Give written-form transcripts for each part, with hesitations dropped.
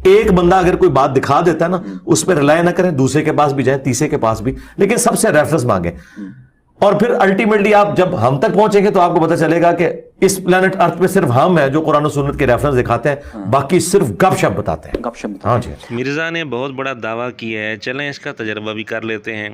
ایک بندہ اگر کوئی بات دکھا دیتا ہے نا اس پہ رلائے نہ کریں, دوسرے کے پاس بھی جائیں, تیسرے کے پاس بھی, لیکن سب سے ریفرنس مانگیں. اور پھر الٹیمیٹلی آپ جب ہم تک پہنچیں گے تو آپ کو پتہ چلے گا کہ اس پلانٹ ارتھ پہ صرف ہم ہیں جو قرآن و سنت کے ریفرنس دکھاتے ہیں, باقی صرف گپ شپ بتاتے ہیں. ہاں جی. مرزا نے بہت بڑا دعویٰ کیا ہے, چلیں اس کا تجربہ بھی کر لیتے ہیں.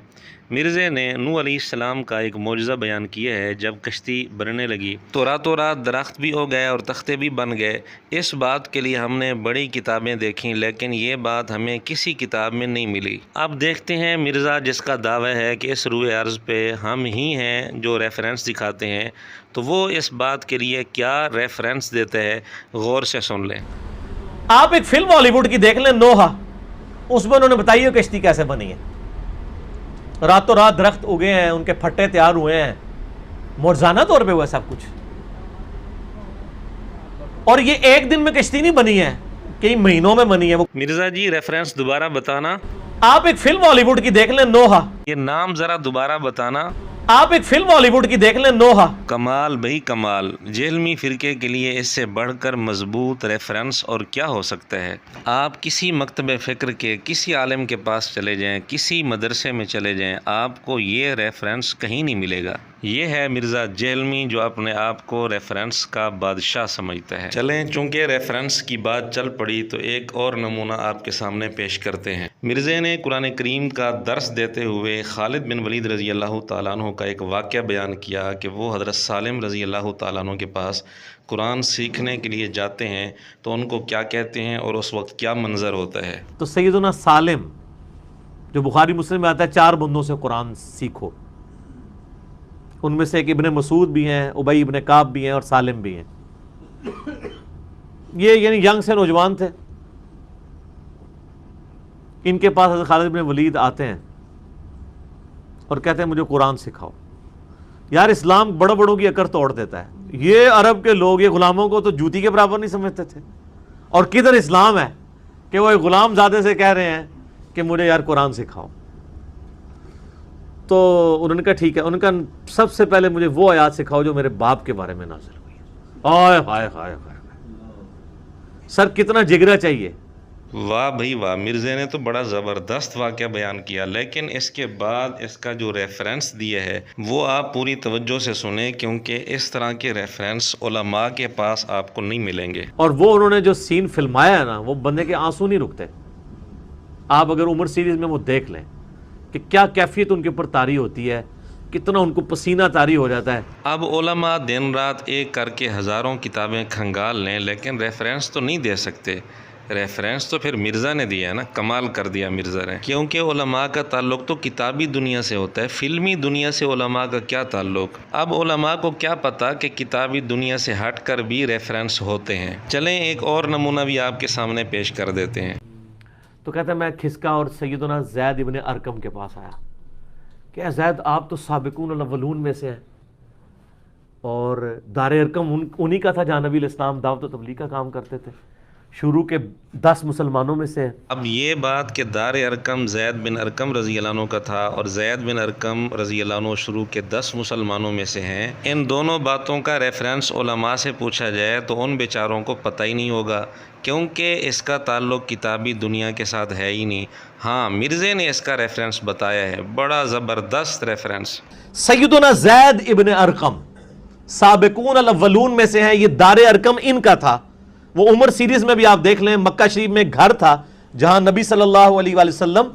مرزا نے نوح علیہ السلام کا ایک معجزہ بیان کیا ہے. جب کشتی بننے لگی تو راتوں رات درخت بھی ہو گئے اور تختے بھی بن گئے. اس بات کے لیے ہم نے بڑی کتابیں دیکھیں لیکن یہ بات ہمیں کسی کتاب میں نہیں ملی. اب دیکھتے ہیں مرزا جس کا دعویٰ ہے کہ اس روئے ارض پہ ہم ہی ہیں جو ریفرنس دکھاتے ہیں, تو وہ اس بات کے لیے کیا ریفرنس دیتے ہیں, غور سے سن لیں. آپ ایک فلم ہالی ووڈ کی دیکھ لیں نوحہ, اس میں انہوں نے بتائی ہے کشتی کیسے بنی ہے. راتوں رات درخت اگے ہیں, ان کے پھٹے تیار ہوئے ہیں, معجزانہ طور پہ ہوا سب کچھ. اور یہ ایک دن میں کشتی نہیں بنی ہے, کئی مہینوں میں بنی ہے. وہ مرزا جی ریفرنس دوبارہ بتانا. آپ ایک فلم ہالی ووڈ کی دیکھ لیں نوحہ, یہ نام ذرا دوبارہ بتانا. آپ ایک فلم ہالی ووڈ کی دیکھ لیں نوحہ. کمال بھائی کمال. جہلمی فرقے کے لیے اس سے بڑھ کر مضبوط ریفرنس اور کیا ہو سکتا ہے. آپ کسی مکتب فکر کے کسی عالم کے پاس چلے جائیں, کسی مدرسے میں چلے جائیں, آپ کو یہ ریفرنس کہیں نہیں ملے گا. یہ ہے مرزا جہلمی جو اپنے آپ کو ریفرنس کا بادشاہ سمجھتا ہے. چلیں چونکہ ریفرنس کی بات چل پڑی تو ایک اور نمونہ آپ کے سامنے پیش کرتے ہیں. مرزا نے قرآن کریم کا درس دیتے ہوئے خالد بن ولید رضی اللہ تعالیٰ عنہ کا ایک واقعہ بیان کیا کہ وہ حضرت سالم رضی اللہ تعالیٰ عنہ کے پاس قرآن سیکھنے کے لیے جاتے ہیں تو ان کو کیا کہتے ہیں اور اس وقت کیا منظر ہوتا ہے. تو سیدنا سالم جو بخاری مسلم میں آتا ہے, 4 بندوں سے قرآن سیکھو. ان میں سے ایک ابن مسعود بھی ہیں, ابی ابن کعب بھی ہیں اور سالم بھی ہیں. یہ یعنی ینگ سے نوجوان تھے. ان کے پاس حضرت خالد بن ولید آتے ہیں اور کہتے ہیں مجھے قرآن سکھاؤ. یار اسلام بڑوں بڑوں کی اکڑ توڑ دیتا ہے. یہ عرب کے لوگ یہ غلاموں کو تو جوتی کے برابر نہیں سمجھتے تھے, اور کدھر اسلام ہے کہ وہ ایک غلام زادے سے کہہ رہے ہیں کہ مجھے یار قرآن سکھاؤ. تو انہوں نے کہا ٹھیک ہے. ان کا سب سے پہلے مجھے وہ آیات سکھاؤ جو میرے باپ کے بارے میں نازل ہوئی ہے. ہائے ہائے ہائے ہائے سر, کتنا جگرا چاہیے. واہ بھائی واہ. مرزا نے تو بڑا زبردست واقعہ بیان کیا, لیکن اس کے بعد اس کا جو ریفرنس دیا ہے وہ آپ پوری توجہ سے سنیں کیونکہ اس طرح کے ریفرنس علماء کے پاس آپ کو نہیں ملیں گے. اور وہ انہوں نے جو سین فلمایا ہے نا, وہ بندے کے آنسو نہیں رکتے. آپ اگر عمر سیریز میں وہ دیکھ لیں کہ کیا کیفیت ان کے اوپر طاری ہوتی ہے, کتنا ان کو پسینہ طاری ہو جاتا ہے. اب علماء دن رات ایک کر کے ہزاروں کتابیں کھنگال لیں لیکن ریفرنس تو نہیں دے سکتے. ریفرنس تو پھر مرزا نے دیا ہے نا, کمال کر دیا مرزا نے. کیونکہ علماء کا تعلق تو کتابی دنیا سے ہوتا ہے, فلمی دنیا سے علماء کا کیا تعلق. اب علماء کو کیا پتا کہ کتابی دنیا سے ہٹ کر بھی ریفرنس ہوتے ہیں. چلیں ایک اور نمونہ بھی آپ کے سامنے پیش کر دیتے ہیں. تو کہتا ہے میں کھسکا اور سیدنا زید ابن ارکم کے پاس آیا کہ زید آپ تو سابقون الاولون میں سے ہیں, اور دار ارکم انہی کا تھا جہاں نبی علیہ السلام دعوت و تبلیغ کا کام کرتے تھے, شروع کے 10 مسلمانوں میں سے. اب یہ بات کہ دار ارکم زید بن ارکم رضی اللہ عنہ کا تھا اور زید بن ارکم رضی اللہ عنہ شروع کے 10 مسلمانوں میں سے ہیں, ان دونوں باتوں کا ریفرنس علماء سے پوچھا جائے تو ان بیچاروں کو پتہ ہی نہیں ہوگا کیونکہ اس کا تعلق کتابی دنیا کے ساتھ ہے ہی نہیں. ہاں مرزا نے اس کا ریفرنس بتایا ہے, بڑا زبردست ریفرنس. سیدنا زید ابن ارقم سابقون الاولون میں سے ہیں, یہ دار ارقم ان کا تھا. وہ عمر سیریز میں بھی آپ دیکھ لیں, مکہ شریف میں گھر تھا جہاں نبی صلی اللہ علیہ وآلہ وسلم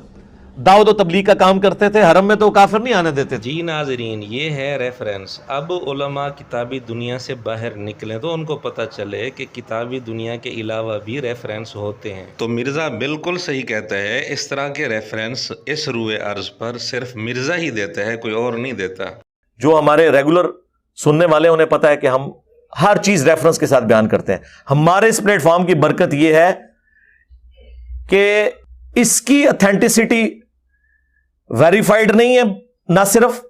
دعوت و تبلیغ کا کام کرتے تھے. حرم میں تو کافر نہیں آنے دیتے تھے. جی ناظرین, یہ ہے ریفرنس. اب علماء کتابی دنیا سے باہر نکلیں تو ان کو پتہ چلے کہ کتابی دنیا کے علاوہ بھی ریفرنس ہوتے ہیں. تو مرزا بالکل صحیح کہتا ہے, اس طرح کے ریفرنس اس روئے ارض پر صرف مرزا ہی دیتا ہے, کوئی اور نہیں دیتا. جو ہمارے ریگولر سننے والے انہیں پتا ہے کہ ہم ہر چیز ریفرنس کے ساتھ بیان کرتے ہیں. ہمارے اس پلیٹ فارم کی برکت یہ ہے کہ اس کی اتھینٹسٹی ویریفائڈ نہیں ہے نہ صرف,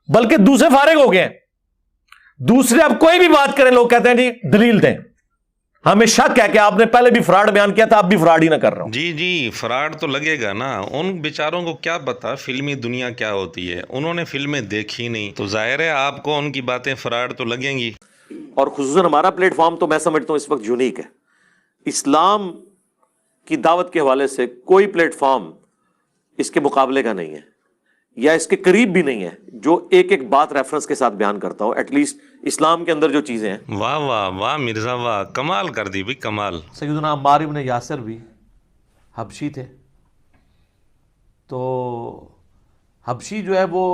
بلکہ دوسرے فارغ ہو گئے ہیں. دوسرے اب کوئی بھی بات کریں لوگ کہتے ہیں جی دلیل دیں. ہمیں شک ہے کہ آپ نے پہلے بھی فراڈ بیان کیا تھا, اب بھی فراڈ ہی نہ کر رہا ہوں. جی فراڈ تو لگے گا نا. ان بیچاروں کو کیا پتا فلمی دنیا کیا ہوتی ہے, انہوں نے فلمیں دیکھی نہیں, تو ظاہر ہے آپ کو ان کی باتیں فراڈ تو لگیں گی. اور خصوصاً ہمارا پلیٹ فارم تو میں سمجھتا ہوں اس وقت یونیک ہے. اسلام کی دعوت کے حوالے سے کوئی پلیٹ فارم اس کے مقابلے کا نہیں ہے یا اس کے قریب بھی نہیں ہے جو ایک ایک بات ریفرنس کے ساتھ بیان کرتا ہو. ایٹ لیسٹ اسلام کے اندر جو چیزیں ہیں. واہ واہ واہ مرزا واہ، کمال کر دی بھائی، کمال. سیدنا عمار ابن یاسر بھی حبشی تھے. تو حبشی جو ہے وہ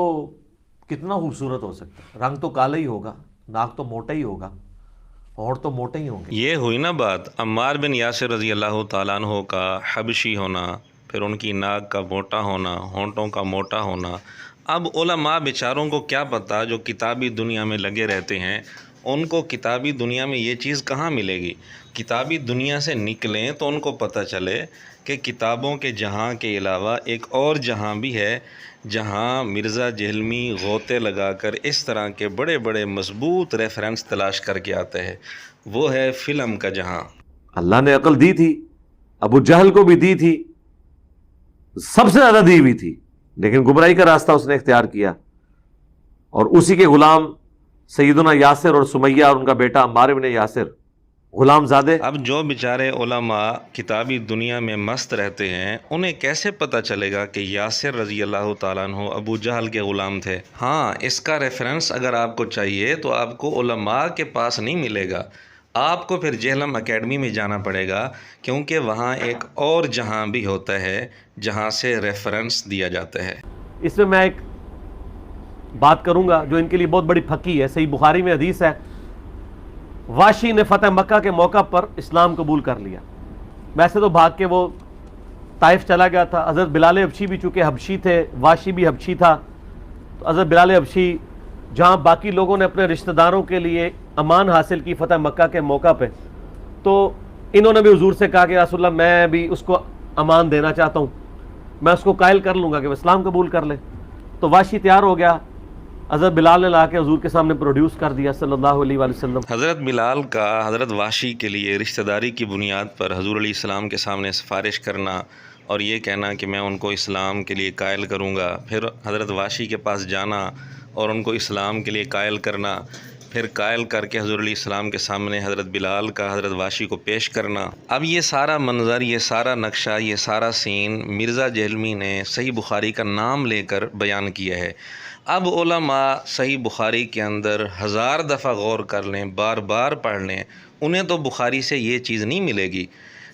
کتنا خوبصورت ہو سکتا ہے؟ رنگ تو کالا ہی ہوگا، ناک تو موٹا ہی ہوگا، اور تو موٹے ہی ہوں گے. یہ ہوئی نا بات، عمار بن یاسر رضی اللہ تعالیٰ عنہ کا حبشی ہونا، پھر ان کی ناک کا موٹا ہونا، ہونٹوں کا موٹا ہونا. اب علماء بیچاروں کو کیا پتہ جو کتابی دنیا میں لگے رہتے ہیں، ان کو کتابی دنیا میں یہ چیز کہاں ملے گی؟ کتابی دنیا سے نکلیں تو ان کو پتہ چلے کہ کتابوں کے جہاں کے علاوہ ایک اور جہاں بھی ہے، جہاں مرزا جہلمی غوطے لگا کر اس طرح کے بڑے بڑے مضبوط ریفرنس تلاش کر کے آتے ہیں. وہ ہے فلم کا جہاں. اللہ نے عقل دی تھی، ابو جہل کو بھی دی تھی، سب سے زیادہ دی ہوئی تھی، لیکن گمراہی کا راستہ اس نے اختیار کیا. اور اسی کے غلام سیدنا یاسر اور سمیہ اور ان کا بیٹا عمار بن یاسر غلام زادے. اب جو بیچارے علماء کتابی دنیا میں مست رہتے ہیں، انہیں کیسے پتہ چلے گا کہ یاسر رضی اللہ تعالیٰ عنہ ابو جہل کے غلام تھے؟ ہاں، اس کا ریفرنس اگر آپ کو چاہیے تو آپ کو علماء کے پاس نہیں ملے گا، آپ کو پھر جہلم اکیڈمی میں جانا پڑے گا، کیونکہ وہاں ایک اور جہاں بھی ہوتا ہے جہاں سے ریفرنس دیا جاتا ہے. اس میں ایک بات کروں گا جو ان کے لیے بہت بڑی پھکی ہے. صحیح بخاری میں حدیث ہے، واشی نے فتح مکہ کے موقع پر اسلام قبول کر لیا. ویسے تو بھاگ کے وہ طائف چلا گیا تھا. حضرت بلال حبشی بھی چونکہ حبشی تھے، واشی بھی حبشی تھا، تو حضرت بلال حبشی جہاں باقی لوگوں نے اپنے رشتہ داروں کے لیے امان حاصل کی فتح مکہ کے موقع پہ، تو انہوں نے بھی حضور سے کہا کہ رسول اللہ میں بھی اس کو امان دینا چاہتا ہوں، میں اس کو قائل کر لوں گا کہ وہ اسلام قبول کر لے. تو واشی تیار ہو گیا، حضرت بلال نے لا کے حضور کے سامنے پروڈیوس کر دیا صلی اللہ علیہ وآلہ وسلم. حضرت بلال کا حضرت واشی کے لیے رشتہ داری کی بنیاد پر حضور علیہ السلام کے سامنے سفارش کرنا اور یہ کہنا کہ میں ان کو اسلام کے لیے قائل کروں گا، پھر حضرت واشی کے پاس جانا اور ان کو اسلام کے لیے قائل کرنا، پھر قائل کر کے حضور علیہ السلام کے سامنے حضرت بلال کا حضرت واشی کو پیش کرنا. اب یہ سارا منظر، یہ سارا نقشہ، یہ سارا سین مرزا جہلمی نے صحیح بخاری کا نام لے کر بیان کیا ہے. اب علماء صحیح بخاری کے اندر 1000 دفعہ غور کر لیں، بار بار پڑھ لیں، انہیں تو بخاری سے یہ چیز نہیں ملے گی.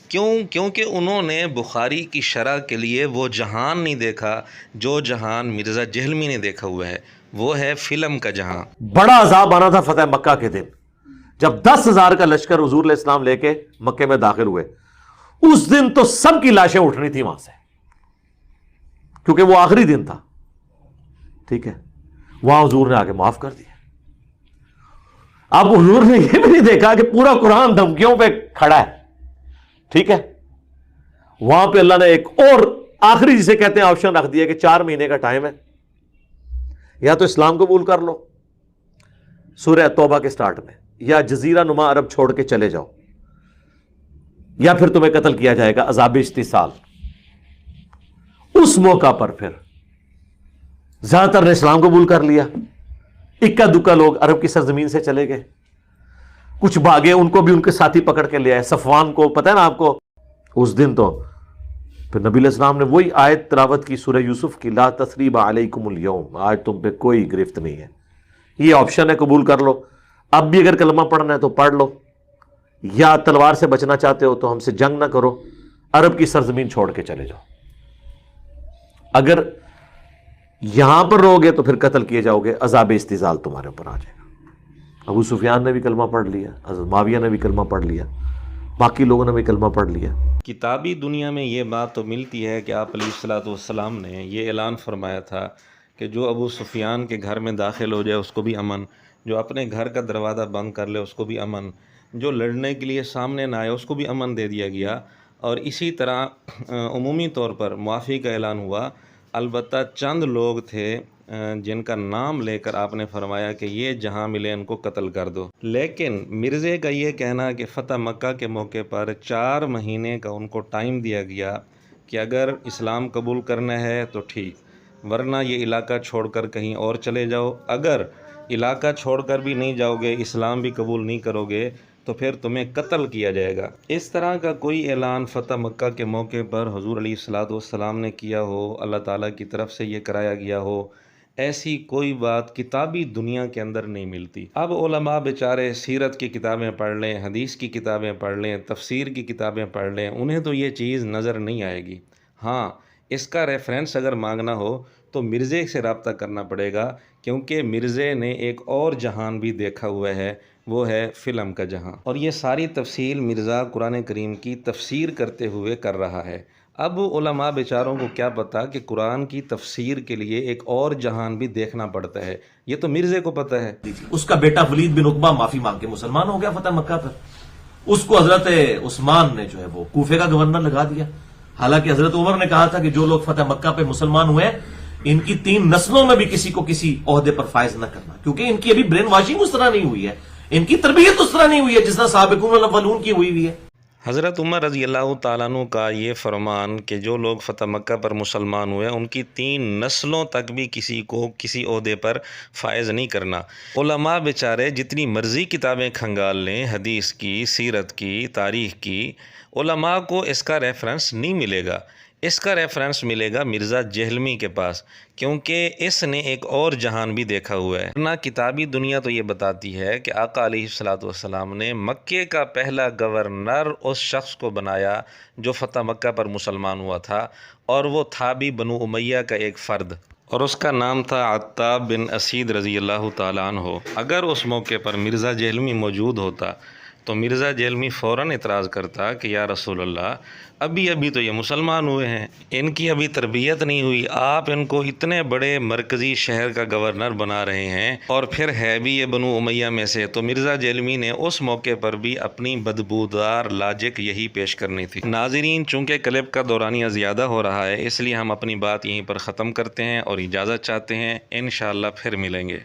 کیونکہ انہوں نے بخاری کی شرح کے لیے وہ جہان نہیں دیکھا جو جہان مرزا جہلمی نے دیکھا ہوا ہے، وہ ہے فلم کا جہاں. بڑا عذاب آنا تھا فتح مکہ کے دن، جب 10,000 کا لشکر حضور علیہ السلام لے کے مکے میں داخل ہوئے. اس دن تو سب کی لاشیں اٹھنی تھی وہاں سے، کیونکہ وہ آخری دن تھا. ٹھیک ہے، وہاں حضور نے آگے معاف کر دیا. اب حضور نے یہ بھی نہیں دیکھا کہ پورا قرآن دھمکیوں پہ کھڑا ہے. ٹھیک ہے، وہاں پہ اللہ نے ایک اور آخری جسے کہتے ہیں آپشن رکھ دیا کہ 4 مہینے کا ٹائم ہے، یا تو اسلام قبول کر لو سورہ توبہ کے سٹارٹ میں، یا جزیرہ نما عرب چھوڑ کے چلے جاؤ، یا پھر تمہیں قتل کیا جائے گا عذاب استحصال. اس موقع پر پھر زیادہ تر نے اسلام قبول کر لیا. اکا دکا لوگ عرب کی سرزمین سے چلے گئے، کچھ بھاگے، ان کو بھی ان کے ساتھی پکڑ کے لے آئے. صفوان کو پتہ ہے نا آپ کو، اس دن تو پھر نبی علیہ السلام نے وہی آیت تلاوت کی سورہ یوسف کی، لا تثریب علیکم اليوم، آج تم پہ کوئی گرفت نہیں ہے. یہ آپشن ہے، قبول کر لو. اب بھی اگر کلمہ پڑھنا ہے تو پڑھ لو، یا تلوار سے بچنا چاہتے ہو تو ہم سے جنگ نہ کرو، عرب کی سرزمین چھوڑ کے چلے جاؤ. اگر یہاں پر رہو گے تو پھر قتل کیے جاؤ گے، عذاب استحصال تمہارے اوپر آ جائے گا. ابو سفیان نے بھی کلمہ پڑھ لیا، حضرت معاویہ نے بھی کلمہ پڑھ لیا، باقی لوگوں نے بھی کلمہ پڑھ لیا. کتابی دنیا میں یہ بات تو ملتی ہے کہ آپ علیہ الصلوۃ والسلام نے یہ اعلان فرمایا تھا کہ جو ابو سفیان کے گھر میں داخل ہو جائے اس کو بھی امن، جو اپنے گھر کا دروازہ بند کر لے اس کو بھی امن، جو لڑنے کے لیے سامنے نہ آئے اس کو بھی امن دے دیا گیا. اور اسی طرح عمومی طور پر معافی کا اعلان ہوا. البتہ چند لوگ تھے جن کا نام لے کر آپ نے فرمایا کہ یہ جہاں ملے ان کو قتل کر دو. لیکن مرزے کا یہ کہنا کہ فتح مکہ کے موقع پر 4 مہینے کا ان کو ٹائم دیا گیا کہ اگر اسلام قبول کرنا ہے تو ٹھیک، ورنہ یہ علاقہ چھوڑ کر کہیں اور چلے جاؤ. اگر علاقہ چھوڑ کر بھی نہیں جاؤ گے، اسلام بھی قبول نہیں کرو گے، تو پھر تمہیں قتل کیا جائے گا۔ اس طرح کا کوئی اعلان فتح مکہ کے موقع پر حضور علیہ الصلوۃ والسلام نے کیا ہو، اللہ تعالیٰ کی طرف سے یہ کرایا گیا ہو، ایسی کوئی بات کتابی دنیا کے اندر نہیں ملتی۔ اب علماء بیچارے سیرت کی کتابیں پڑھ لیں، حدیث کی کتابیں پڑھ لیں، تفسیر کی کتابیں پڑھ لیں، انہیں تو یہ چیز نظر نہیں آئے گی۔ ہاں، اس کا ریفرنس اگر مانگنا ہو تو مرزے سے رابطہ کرنا پڑے گا، کیونکہ مرزے نے ایک اور جہان بھی دیکھا ہوا ہے، وہ ہے فلم کا جہاں، اور یہ ساری تفصیل مرزا قرآن کریم کی تفسیر کرتے ہوئے کر رہا ہے۔ اب علماء بیچاروں کو کیا پتا کہ قرآن کی تفسیر کے لیے ایک اور جہان بھی دیکھنا پڑتا ہے، یہ تو مرزے کو پتہ ہے۔ اس کا بیٹا ولید بن عقبہ معافی مانگ کے مسلمان ہو گیا فتح مکہ پر، اس کو حضرت عثمان نے جو ہے وہ کوفے کا گورنر لگا دیا، حالانکہ حضرت عمر نے کہا تھا کہ جو لوگ فتح مکہ پہ مسلمان ہوئے ان کی 3 نسلوں میں بھی کسی کو کسی عہدے پر فائز نہ کرنا، کیونکہ ان کی ابھی برین واشنگ اس طرح نہیں ہوئی ہے، ان کی تربیت اس طرح نہیں ہوئی ہے جس طرح سابقون الاولون کی ہوئی ہے۔ حضرت عمر رضی اللہ تعالیٰ عنہ کا یہ فرمان کہ جو لوگ فتح مکہ پر مسلمان ہوئے ان کی 3 نسلوں تک بھی کسی کو کسی عہدے پر فائز نہیں کرنا۔ علماء بیچارے جتنی مرضی کتابیں کھنگال لیں، حدیث کی، سیرت کی، تاریخ کی، علماء کو اس کا ریفرنس نہیں ملے گا۔ اس کا ریفرنس ملے گا مرزا جہلمی کے پاس، کیونکہ اس نے ایک اور جہان بھی دیکھا ہوا ہے۔ ورنہ کتابی دنیا تو یہ بتاتی ہے کہ آقا علیہ الصلوۃ والسلام نے مکے کا پہلا گورنر اس شخص کو بنایا جو فتح مکہ پر مسلمان ہوا تھا، اور وہ تھا بھی بنو امیہ کا ایک فرد، اور اس کا نام تھا عتاب بن اسید رضی اللہ تعالیٰ عنہ۔ اگر اس موقع پر مرزا جہلمی موجود ہوتا تو مرزا جہلمی فوراً اعتراض کرتا کہ یا رسول اللہ، ابھی تو یہ مسلمان ہوئے ہیں، ان کی ابھی تربیت نہیں ہوئی، آپ ان کو اتنے بڑے مرکزی شہر کا گورنر بنا رہے ہیں، اور پھر ہے بھی یہ بنو امیہ میں سے۔ تو مرزا جہلمی نے اس موقع پر بھی اپنی بدبودار لاجک یہی پیش کرنی تھی۔ ناظرین، چونکہ کلپ کا دورانیہ زیادہ ہو رہا ہے، اس لیے ہم اپنی بات یہیں پر ختم کرتے ہیں اور اجازت چاہتے ہیں، انشاءاللہ پھر ملیں گے۔